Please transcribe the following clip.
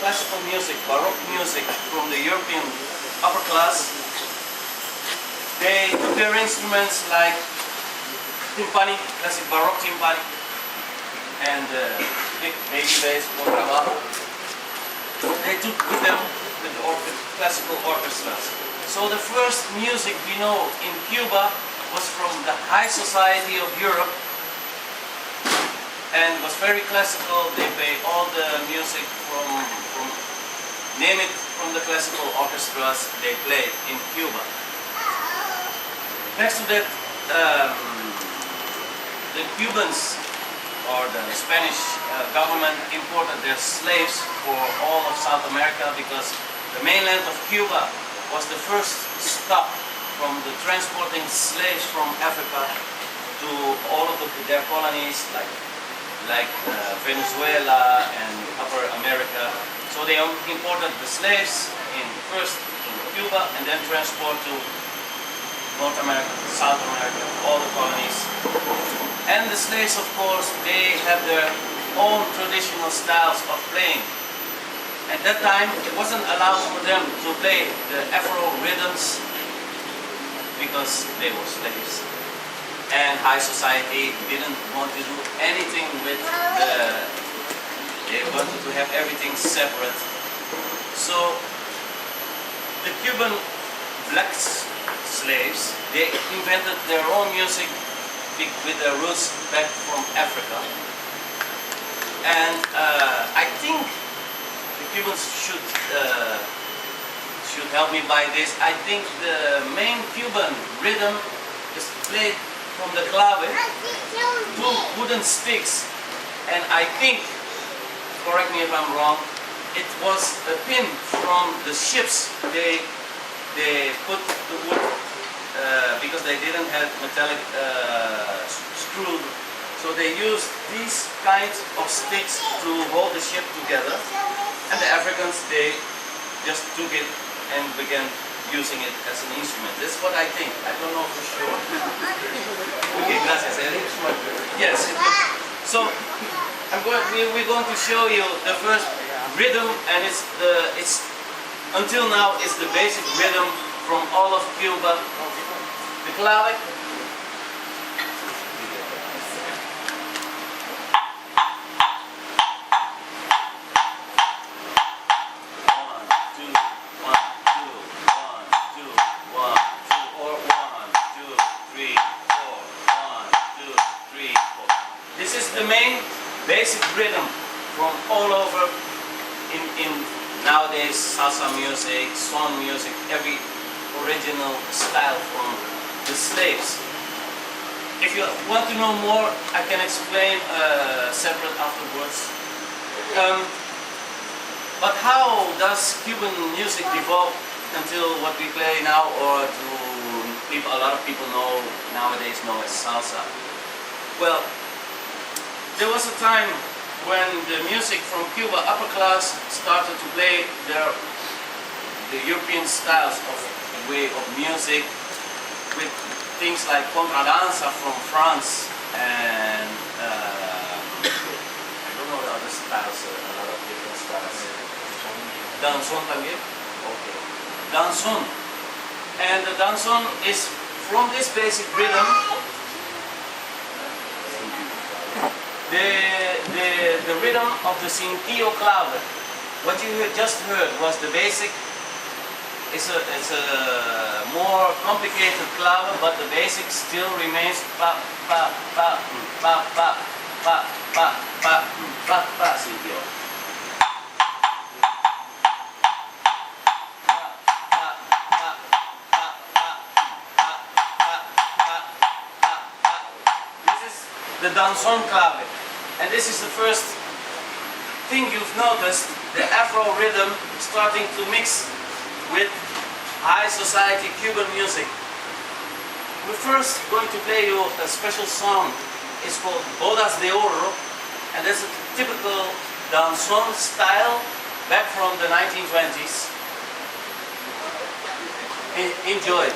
classical music, Baroque music from the European upper class, they took their instruments like timpani, classic Baroque timpani, and big baby bass, contrabajo. They took with them the classical orchestras. So the first music we know in Cuba was from the high society of Europe, and was very classical. They played all the music from name it, from the classical orchestras they played in Cuba. Next to that, the Cubans or the Spanish government imported their slaves for all of South America, because the mainland of Cuba was the first stop from the transporting slaves from Africa to all of their colonies like Venezuela and Upper America. So they imported the slaves first in Cuba and then transport to North America, South America, all the colonies. And the slaves, of course, they have their own traditional styles of playing. At that time, it wasn't allowed for them to play the Afro rhythms because they were slaves. And high society didn't want to do anything with they wanted to have everything separate. So the Cuban black slaves, they invented their own music with their roots back from Africa. And I think the Cubans should help me by this. I think the main Cuban rhythm is played from the clave, two wooden sticks, and I think, correct me if I'm wrong, it was a pin from the ships. They put the wood because they didn't have metallic screw, so they used these kinds of sticks to hold the ship together, and the Africans, they just took it and began using it as an instrument. This is what I think. I don't know for sure. Okay, gracias, Eli. Yes. So we're going to show you the first rhythm, and it's until now it's the basic rhythm from all of Cuba. The clave. The main basic rhythm from all over in nowadays salsa music, son music, every original style from the slaves. If you want to know more, I can explain separate afterwards. But how does Cuban music evolve until what we play now, or to people, a lot of people nowadays know as salsa? Well, there was a time when the music from Cuba upper class started to play the European styles of way of music with things like contradanza from France and I don't know the other styles, a lot of different styles. Danzón también? Okay. Danzón. And the danzón is from this basic rhythm. The rhythm of the cinquillo clave. What you just heard was the basic. It's a more complicated clave, but the basic still remains pa pa pa pa pa pa pa pa pa pa cinquillo. This is the danzón clave. And this is the first thing you've noticed, the Afro rhythm starting to mix with high society Cuban music. We're first going to play you a special song. It's called Bodas de Oro, and that's a typical danzón style back from the 1920s. Enjoy.